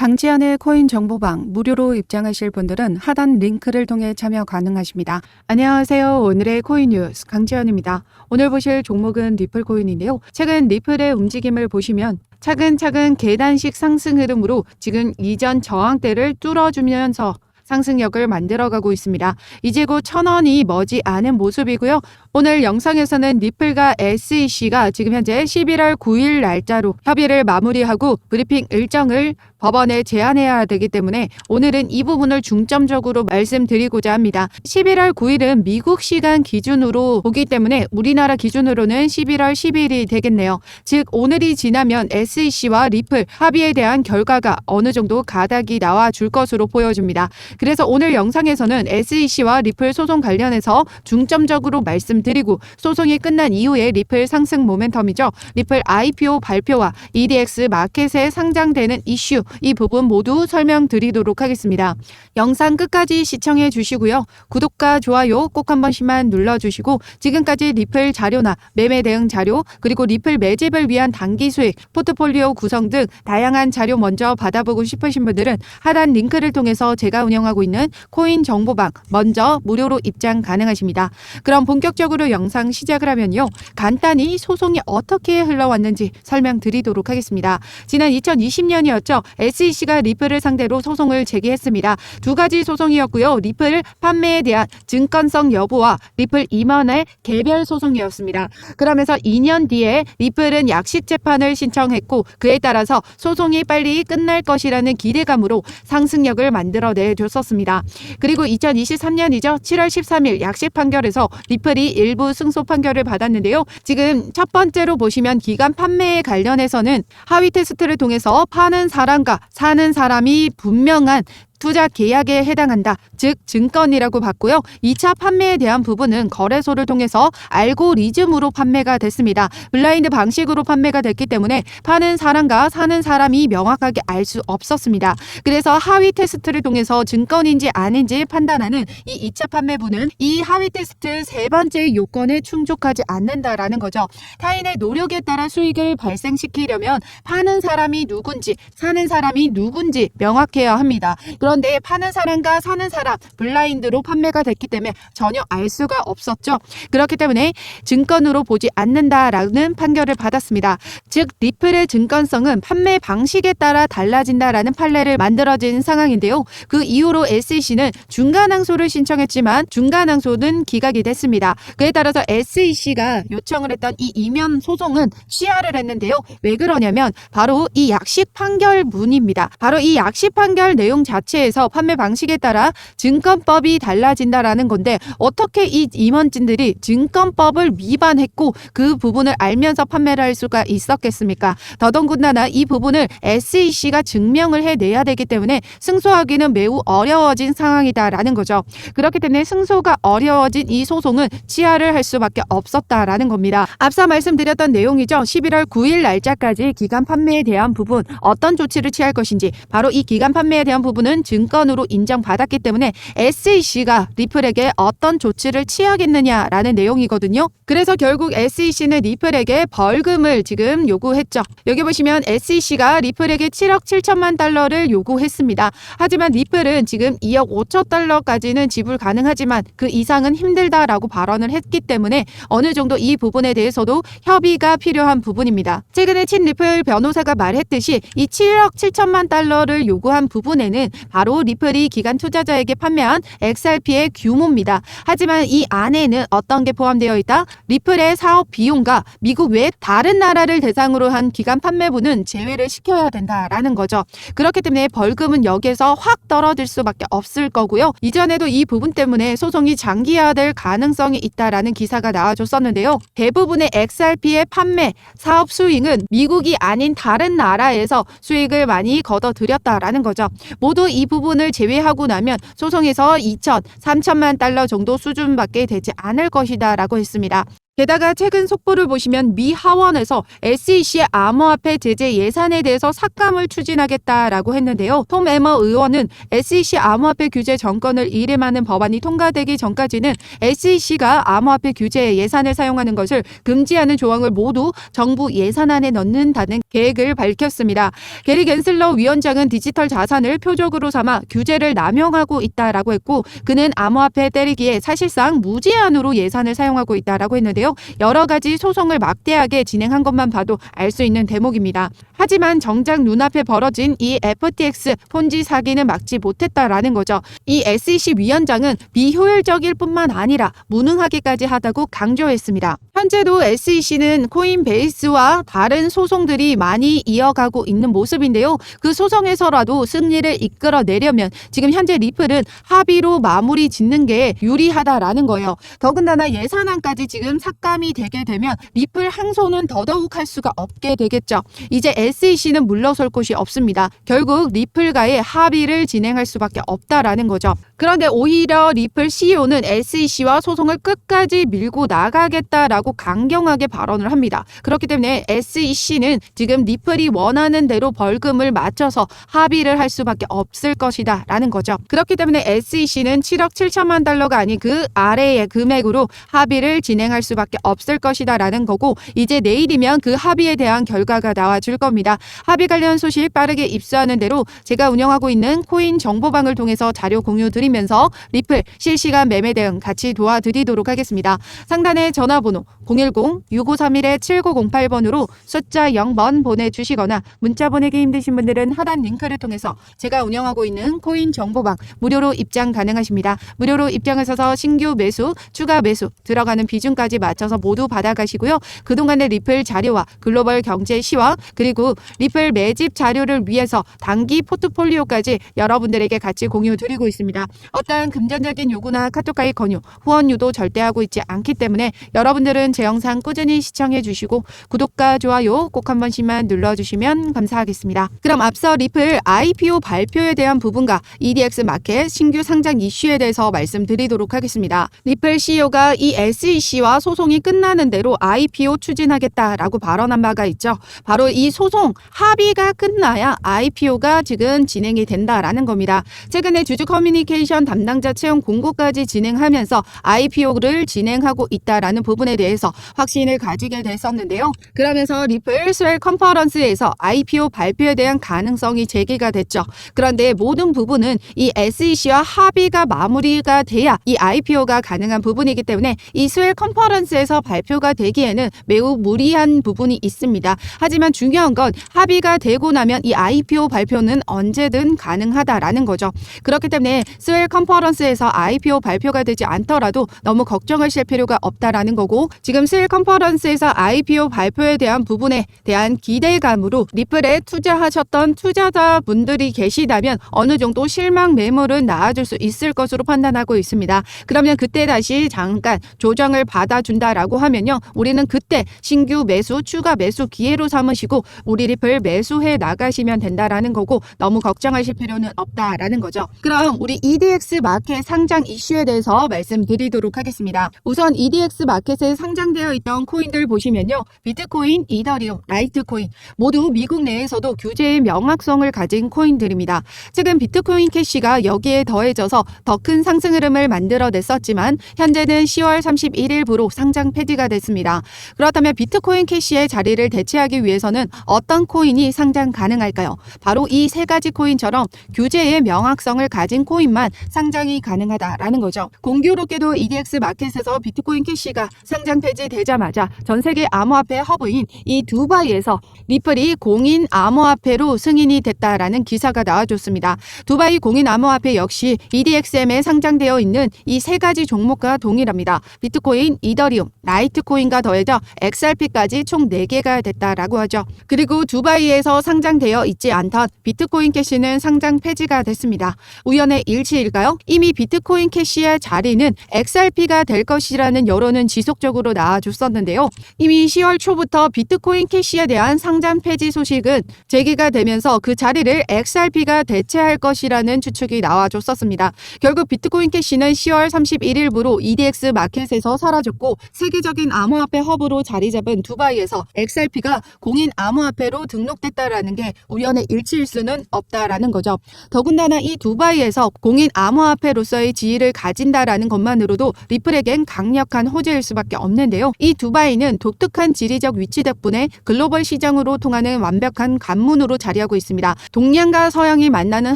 강지연의 코인 정보방 무료로 입장하실 분들은 하단 링크를 통해 참여 가능하십니다. 안녕하세요. 오늘의 코인 뉴스 강지연입니다. 오늘 보실 종목은 리플 코인인데요. 최근 리플의 움직임을 보시면 차근차근 계단식 상승 흐름으로 지금 이전 저항대를 뚫어주면서 상승력을 만들어가고 있습니다. 이제 곧 1,000원이 머지 않은 모습이고요. 오늘 영상에서는 리플과 SEC가 지금 현재 11월 9일 날짜로 협의를 마무리하고 브리핑 일정을 법원에 제안해야 되기 때문에 오늘은 이 부분을 중점적으로 말씀드리고자 합니다. 11월 9일은 미국 시간 기준으로 보기 때문에 우리나라 기준으로는 11월 10일이 되겠네요. 즉 오늘이 지나면 SEC와 리플 합의에 대한 결과가 어느 정도 가닥이 나와 줄 것으로 보여집니다. 그래서 오늘 영상에서는 SEC와 리플 소송 관련해서 중점적으로 말씀드리고 소송이 끝난 이후에 리플 상승 모멘텀이죠. 리플 IPO 발표와 EDX 마켓에 상장되는 이슈 이 부분 모두 설명드리도록 하겠습니다. 영상 끝까지 시청해 주시고요. 구독과 좋아요 꼭 한 번씩만 눌러주시고 지금까지 리플 자료나 매매 대응 자료 그리고 리플 매집을 위한 단기 수익, 포트폴리오 구성 등 다양한 자료 먼저 받아보고 싶으신 분들은 하단 링크를 통해서 제가 운영하고 있는 코인 정보방 먼저 무료로 입장 가능하십니다. 그럼 본격적으로 영상 시작을 하면요. 간단히 소송이 어떻게 흘러왔는지 설명드리도록 하겠습니다. 지난 2020년이었죠. SEC가 리플을 상대로 소송을 제기했습니다. 두 가지 소송이었고요. 리플 판매에 대한 증권성 여부와 리플 임원의 개별 소송이었습니다. 그러면서 2년 뒤에 리플은 약식 재판을 신청했고 그에 따라서 소송이 빨리 끝날 것이라는 기대감으로 상승력을 만들어내 줬었습니다. 그리고 2023년이죠. 7월 13일 약식 판결에서 리플이 일부 승소 판결을 받았는데요. 지금 첫 번째로 보시면 기간 판매에 관련해서는 하위 테스트를 통해서 파는 사람과 사는 사람이 분명한 투자 계약에 해당한다. 즉 증권이라고 봤고요. 2차 판매에 대한 부분은 거래소를 통해서 알고리즘으로 판매가 됐습니다. 블라인드 방식으로 판매가 됐기 때문에 파는 사람과 사는 사람이 명확하게 알 수 없었습니다. 그래서 하위 테스트를 통해서 증권인지 아닌지 판단하는 이 2차 판매부는 이 하위 테스트 세 번째 요건에 충족하지 않는다라는 거죠. 타인의 노력에 따라 수익을 발생시키려면 파는 사람이 누군지 사는 사람이 누군지 명확해야 합니다. 그런데 파는 사람과 사는 사람 블라인드로 판매가 됐기 때문에 전혀 알 수가 없었죠. 그렇기 때문에 증권으로 보지 않는다라는 판결을 받았습니다. 즉 리플의 증권성은 판매 방식에 따라 달라진다라는 판례를 만들어진 상황인데요. 그 이후로 SEC는 중간항소를 신청했지만 중간항소는 기각이 됐습니다. 그에 따라서 SEC가 요청을 했던 이 이면 소송은 취하를 했는데요. 왜 그러냐면 바로 이 약식 판결문입니다. 바로 이 약식 판결 내용 자체에서 판매 방식에 따라 증권법이 달라진다라는 건데 어떻게 이 임원진들이 증권법을 위반했고 그 부분을 알면서 판매를 할 수가 있었겠습니까? 더더군다나 이 부분을 SEC가 증명을 해내야 되기 때문에 승소하기는 매우 어려워진 상황이다라는 거죠. 그렇기 때문에 승소가 어려워진 이 소송은 취하를 할 수밖에 없었다라는 겁니다. 앞서 말씀드렸던 내용이죠. 11월 9일 날짜까지 기간 판매에 대한 부분 어떤 조치를 취할 것인지 바로 이 기간 판매에 대한 부분은 증권으로 인정받았기 때문에 SEC가 리플에게 어떤 조치를 취하겠느냐라는 내용이거든요. 그래서 결국 SEC는 리플에게 벌금을 지금 요구했죠. 여기 보시면 SEC가 리플에게 7억 7천만 달러를 요구했습니다. 하지만 리플은 지금 2억 5천 달러까지는 지불 가능하지만 그 이상은 힘들다라고 발언을 했기 때문에 어느 정도 이 부분에 대해서도 협의가 필요한 부분입니다. 최근에 친 리플 변호사가 말했듯이 이 7억 7천만 달러를 요구한 부분에는 바로 리플이 기간 투자자에게 판매한 XRP의 규모입니다. 하지만 이 안에는 어떤 게 포함되어 있다? 리플의 사업 비용과 미국 외 다른 나라를 대상으로 한 기간 판매부는 제외를 시켜야 된다라는 거죠. 그렇기 때문에 벌금은 여기에서 확 떨어질 수밖에 없을 거고요. 이전에도 이 부분 때문에 소송이 장기화될 가능성이 있다라는 기사가 나와줬었는데요. 대부분의 XRP의 판매, 사업 수익은 미국이 아닌 다른 나라에서 수익을 많이 거둬들였다라는 거죠. 모두 이 부분을 제외하고 나면 소송에서 2천, 3천만 달러 정도 수준밖에 되지 않을 것이다 라고 했습니다. 게다가 최근 속보를 보시면 미 하원에서 SEC의 암호화폐 제재 예산에 대해서 삭감을 추진하겠다라고 했는데요. 톰 에머 의원은 SEC 암호화폐 규제 정권을 이름하는 법안이 통과되기 전까지는 SEC가 암호화폐 규제에 예산을 사용하는 것을 금지하는 조항을 모두 정부 예산안에 넣는다는 계획을 밝혔습니다. 게리 겐슬러 위원장은 디지털 자산을 표적으로 삼아 규제를 남용하고 있다라고 했고, 그는 암호화폐 때리기에 사실상 무제한으로 예산을 사용하고 있다라고 했는데요. 여러 가지 소송을 막대하게 진행한 것만 봐도 알 수 있는 대목입니다. 하지만 정작 눈앞에 벌어진 이 FTX 폰지 사기는 막지 못했다라는 거죠. 이 SEC 위원장은 비효율적일 뿐만 아니라 무능하기까지 하다고 강조했습니다. 현재도 SEC는 코인베이스와 다른 소송들이 많이 이어가고 있는 모습인데요. 그 소송에서라도 승리를 이끌어내려면 지금 현재 리플은 합의로 마무리 짓는 게 유리하다라는 거예요. 더군다나 예산안까지 지금 삭감이 되게 되면 리플 항소는 더더욱 할 수가 없게 되겠죠. 이제 SEC는 물러설 곳이 없습니다. 결국 리플과의 합의를 진행할 수밖에 없다라는 거죠. 그런데 오히려 리플 CEO는 SEC와 소송을 끝까지 밀고 나가겠다라고 강경하게 발언을 합니다. 그렇기 때문에 SEC는 지금 리플이 원하는 대로 벌금을 맞춰서 합의를 할 수밖에 없을 것이다 라는 거죠. 그렇기 때문에 SEC는 7억 7천만 달러가 아닌 그 아래의 금액으로 합의를 진행할 수밖에 없을 것이다 라는 거고, 이제 내일이면 그 합의에 대한 결과가 나와줄 겁니다. 합의 관련 소식 빠르게 입수하는 대로 제가 운영하고 있는 코인 정보방을 통해서 자료 공유 드리면서 리플 실시간 매매 대응 같이 도와드리도록 하겠습니다. 상단에 전화번호 010-6531-7908번으로 숫자 0번 보내주시거나 문자 보내기 힘드신 분들은 하단 링크를 통해서 제가 운영하고 있는 코인 정보방 무료로 입장 가능하십니다. 무료로 입장하셔서 신규 매수, 추가 매수 들어가는 비중까지 맞춰서 모두 받아가시고요. 그동안의 리플 자료와 글로벌 경제 시황 그리고 리플 매집 자료를 위해서 단기 포트폴리오까지 여러분들에게 같이 공유 드리고 있습니다. 어떠한 금전적인 요구나 카톡가입 권유, 후원 유도 절대 하고 있지 않기 때문에 여러분들은 제 영상 꾸준히 시청해 주시고 구독과 좋아요 꼭 한 번씩만 눌러주시면 감사하겠습니다. 그럼 앞서 리플 IPO 발표에 대한 부분과 EDX 마켓 신규 상장 이슈에 대해서 말씀드리도록 하겠습니다. 리플 CEO가 이 SEC와 소송이 끝나는 대로 IPO 추진하겠다라고 발언한 바가 있죠. 바로 이 소송 합의가 끝나야 IPO가 지금 진행이 된다라는 겁니다. 최근에 주주 커뮤니케이션 담당자 채용 공고까지 진행하면서 IPO를 진행하고 있다라는 부분에 대해서 확신을 가지게 됐었는데요. 그러면서 리플 스웰 컨퍼런스에서 IPO 발표에 대한 가능성이 제기가 됐죠. 그런데 모든 부분은 이 SEC와 합의가 마무리가 돼야 이 IPO가 가능한 부분이기 때문에 이 스웰 컨퍼런스에서 발표가 되기에는 매우 무리한 부분이 있습니다. 하지만 중요한 건 합의가 되고 나면 이 IPO 발표는 언제든 가능하다라는 거죠. 그렇기 때문에 스웰 컨퍼런스에서 IPO 발표가 되지 않더라도 너무 걱정하실 필요가 없다라는 거고, 지금 스웰 컨퍼런스에서 IPO 발표에 대한 부분에 대한 기대감으로 리플에 투자하셨던 투자자분들이 계시다면 어느 정도 실망 매물은 나와줄 수 있을 것으로 판단하고 있습니다. 그러면 그때 다시 잠깐 조정을 받아준다라고 하면요, 우리는 그때 신규 매수, 추가 매수 기회로 삼으시고 우리 리플 매수해 나가시면 된다라는 거고, 너무 걱정하실 필요는 없다라는 거죠. 그럼 우리 EDX 마켓 상장 이슈에 대해서 말씀드리도록 하겠습니다. 우선 EDX 마켓에 상장되어 있던 코인들 보시면요, 비트코인, 이더리움, 라이트코인 모두 미국 내에서도 규제의 명확성을 가진 코인들입니다. 최근 비트코인 캐시가 여기에 더해져서 더 큰 상승 흐름을 만들어냈었지만 현재는 10월 31일부로 상장 폐지가 됐습니다. 그렇다면 비트코인 캐시의 자리를 대체하기 위해서는 어떤 코인이 상장 가능할까요? 바로 이 세 가지 코인처럼 규제의 명확성을 가진 코인만 상장이 가능하다라는 거죠. 공교롭게도 EDX 마켓에서 비트코인 캐시가 상장 폐지되자마자 전 세계 암호화폐 허브인 이 두바이에서 리플이 공인 암호화폐로 승인이 됐다라는 기사가 나와줬습니다. 두바이 공인 암호화폐 역시 EDXM에 상장되어 있는 이 세 가지 종목과 동일합니다. 비트코인, 이더리움, 라이트코인과 더해져 XRP까지 총 4개가 됐다라고 하죠. 그리고 두바이에서 상장되어 있지 않던 비트코인 캐시는 상장 폐지가 됐습니다. 우연의 일치일까요? 이미 비트코인 캐시의 자리는 XRP가 될 것이라는 여론은 지속적으로 나와줬었는데요. 이미 10월 초부터 비트코인 캐시에 대한 상장 폐지 소식은 제기가 되면서 그 자리를 XRP가 대체할 것이라는 추측이 나와줬었습니다. 결국 비트코인 캐시는 10월 31일부로 EDX 마켓에서 사라졌고, 세계적인 암호화폐 허브로 자리 잡은 두바이에서 XRP가 공인 암호화폐로 등록됐다라는 게 우연의 일치일 수는 없다라는 거죠. 더군다나 이 두바이에서 공인 암호화폐로서의 지위를 가진다라는 것만으로도 리플에겐 강력한 호재일 수밖에 없는데요. 이 두바이는 독특한 지리적 위치 덕분에 글로벌 시장 시장으로 통하는 완벽한 관문으로 자리하고 있습니다. 동양과 서양이 만나는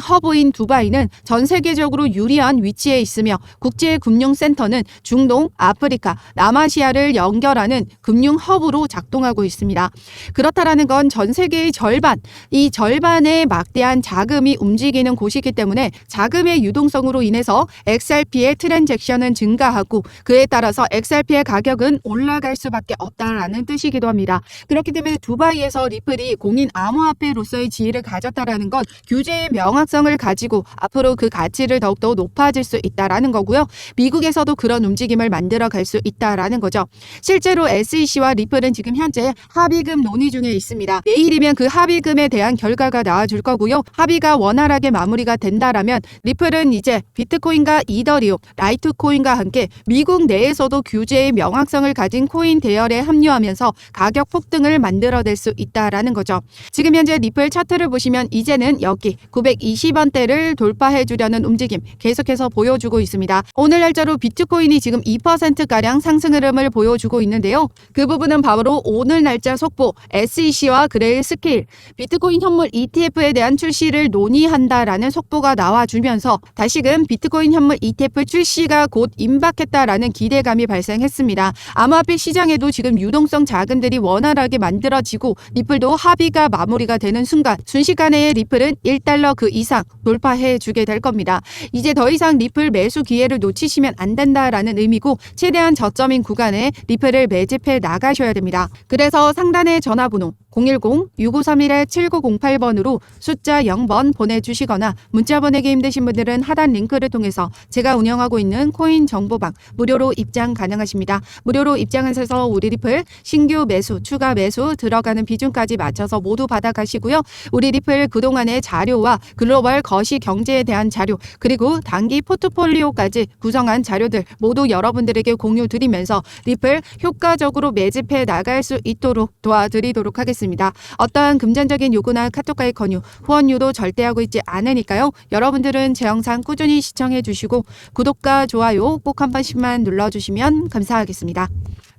허브인 두바이는 전 세계적으로 유리한 위치에 있으며 국제금융센터는 중동, 아프리카, 남아시아를 연결하는 금융 허브로 작동하고 있습니다. 그렇다라는 건 전 세계의 절반, 이 절반의 막대한 자금이 움직이는 곳이기 때문에 자금의 유동성으로 인해서 XRP의 트랜잭션은 증가하고 그에 따라서 XRP의 가격은 올라갈 수밖에 없다라는 뜻이기도 합니다. 그렇기 때문에 두바이에서 리플이 공인 암호화폐로서의 지위를 가졌다라는 건 규제의 명확성을 가지고 앞으로 그 가치를 더욱더 높아질 수 있다라는 거고요. 미국에서도 그런 움직임을 만들어갈 수 있다라는 거죠. 실제로 SEC와 리플은 지금 현재 합의금 논의 중에 있습니다. 내일이면 그 합의금에 대한 결과가 나와줄 거고요. 합의가 원활하게 마무리가 된다라면 리플은 이제 비트코인과 이더리움, 라이트코인과 함께 미국 내에서도 규제의 명확성을 가진 코인 대열에 합류하면서 가격 폭등을 만들어낼 수 있다라는 거죠. 지금 현재 리플 차트를 보시면 이제는 여기 920원대를 돌파해 주려는 움직임 계속해서 보여주고 있습니다. 오늘 날짜로 비트코인이 지금 2%가량 상승 흐름을 보여주고 있는데요. 그 부분은 바로 오늘 날짜 속보 SEC와 그레일 스케일 비트코인 현물 ETF에 대한 출시를 논의한다라는 속보가 나와주면서 다시금 비트코인 현물 ETF 출시가 곧 임박했다라는 기대감이 발생했습니다. 암호화폐 시장에도 지금 유동성 자금들이 원활하게 만들어지고 리플도 합의가 마무리가 되는 순간 순식간에 리플은 1달러 그 이상 돌파해 주게 될 겁니다. 이제 더 이상 리플 매수 기회를 놓치시면 안 된다라는 의미고 최대한 저점인 구간에 리플을 매집해 나가셔야 됩니다. 그래서 상단의 전화번호 010-6531-7908번으로 숫자 0번 보내주시거나 문자 보내기 힘드신 분들은 하단 링크를 통해서 제가 운영하고 있는 코인 정보방 무료로 입장 가능하십니다. 무료로 입장하셔서 우리 리플 신규 매수, 추가 매수 들어가는 비중까지 맞춰서 모두 받아가시고요. 우리 리플 그동안의 자료와 글로벌 거시 경제에 대한 자료 그리고 단기 포트폴리오까지 구성한 자료들 모두 여러분들에게 공유드리면서 리플 효과적으로 매집해 나갈 수 있도록 도와드리도록 하겠습니다. 어떠한 금전적인 요구나 카톡과의 권유, 후원료도 절대 하고 있지 않으니까요. 여러분들은 제 영상 꾸준히 시청해 주시고 구독과 좋아요 꼭 한 번씩만 눌러주시면 감사하겠습니다.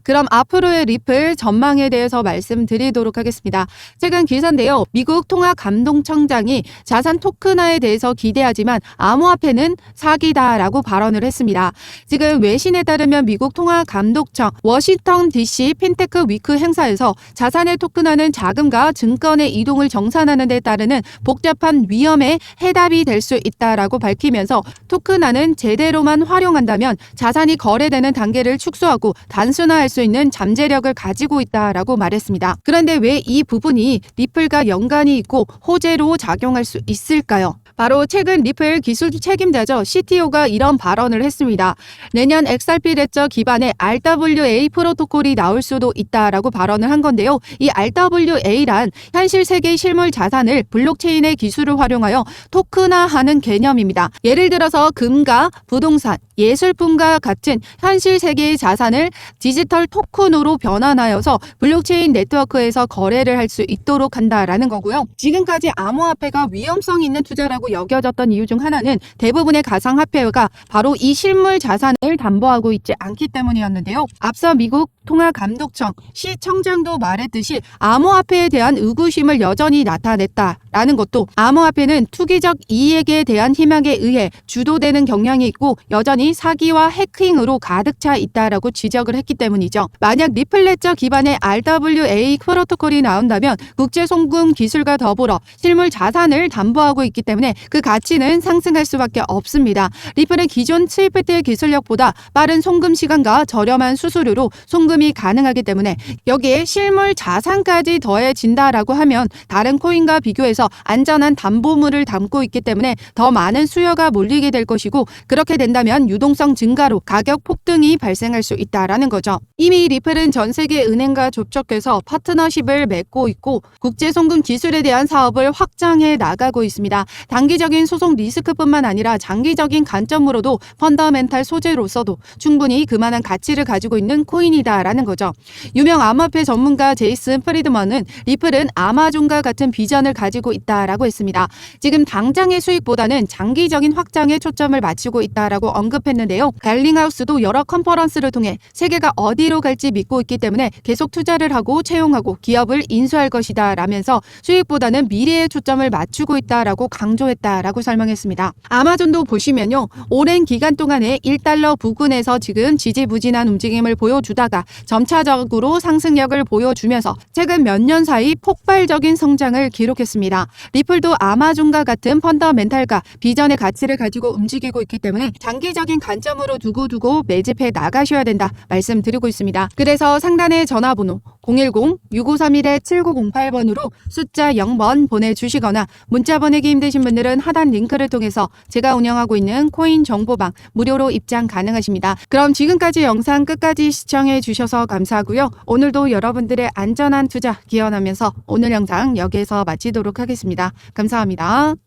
그럼 앞으로의 리플 전망에 대해서 말씀드리도록 하겠습니다. 최근 기사인데요. 미국 통화감독청장이 자산 토큰화에 대해서 기대하지만 암호화폐는 사기다라고 발언을 했습니다. 지금 외신에 따르면 미국 통화감독청 워싱턴 DC 핀테크 위크 행사에서 자산의 토큰화는 자금과 증권의 이동을 정산하는 데 따르는 복잡한 위험에 해답이 될 수 있다라고 밝히면서 토큰화는 제대로만 활용한다면 자산이 거래되는 단계를 축소하고 단순화할 수 있는 잠재력을 가지고 있다라고 말했습니다. 그런데 왜 이 부분이 리플과 연관이 있고 호재로 작용할 수 있을까요? 바로 최근 리플 기술 책임자죠. CTO가 이런 발언을 했습니다. 내년 XRP 레저 기반의 RWA 프로토콜이 나올 수도 있다라고 발언을 한 건데요. 이 RWA란 현실 세계의 실물 자산을 블록체인의 기술을 활용하여 토큰화하는 개념입니다. 예를 들어서 금과 부동산, 예술품과 같은 현실 세계의 자산을 디지털 토큰으로 변환하여서 블록체인 네트워크에서 거래를 할 수 있도록 한다라는 거고요. 지금까지 암호화폐가 위험성 있는 투자라고 여겨졌던 이유 중 하나는 대부분의 가상화폐가 바로 이 실물 자산을 담보하고 있지 않기 때문이었는데요. 앞서 미국 통화감독청 시청장도 말했듯이 암호화폐에 대한 의구심을 여전히 나타냈다라는 것도 암호화폐는 투기적 이익에 대한 희망에 의해 주도되는 경향이 있고 여전히 사기와 해킹으로 가득 차 있다라고 지적을 했기 때문이죠. 만약 리플레저 기반의 RWA 프로토콜이 나온다면 국제송금 기술과 더불어 실물 자산을 담보하고 있기 때문에 그 가치는 상승할 수밖에 없습니다. 리플은 기존 스위프트의 기술력보다 빠른 송금 시간과 저렴한 수수료로 송금이 가능하기 때문에 여기에 실물 자산까지 더해진다라고 하면 다른 코인과 비교해서 안전한 담보물을 담고 있기 때문에 더 많은 수요가 몰리게 될 것이고 그렇게 된다면 유동성 증가로 가격 폭등이 발생할 수 있다라는 거죠. 이미 리플은 전 세계 은행과 접촉해서 파트너십을 맺고 있고 국제송금 기술에 대한 사업을 확장해 나가고 있습니다. 단기적인 소송 리스크뿐만 아니라 장기적인 관점으로도 펀더멘탈 소재로서도 충분히 그만한 가치를 가지고 있는 코인이다라는 거죠. 유명 암호화폐 전문가 제이슨 프리드먼은 리플은 아마존과 같은 비전을 가지고 있다라고 했습니다. 지금 당장의 수익보다는 장기적인 확장에 초점을 맞추고 있다라고 언급했는데요. 갈링하우스도 여러 컨퍼런스를 통해 세계가 어디로 갈지 믿고 있기 때문에 계속 투자를 하고 채용하고 기업을 인수할 것이다 라면서 수익보다는 미래에 초점을 맞추고 있다라고 강조했다라고 설명했습니다. 아마존도 보시면요. 오랜 기간 동안에 1달러 부근에서 지금 지지부진한 움직임을 보여주다가 점차적으로 상승력을 보여주면서 최근 몇 년 사이 폭발적인 성장을 기록했습니다. 리플도 아마존과 같은 펀더멘탈과 비전의 가치를 가지고 움직이고 있기 때문에 장기적인 관점으로 두고 매집해 나가셔야 된다 말씀드리고 있습니다. 그래서 상단의 전화번호 010-6531-7908번으로 숫자 0번 보내주시거나 문자 보내기 힘드신 분들은 하단 링크를 통해서 제가 운영하고 있는 코인 정보방 무료로 입장 가능하십니다. 그럼 지금까지 영상 끝까지 시청해 주셔서 감사하고요. 오늘도 여러분들의 안전한 투자 기원하면서 오늘 영상 여기에서 마치도록 하겠습니다. 감사합니다.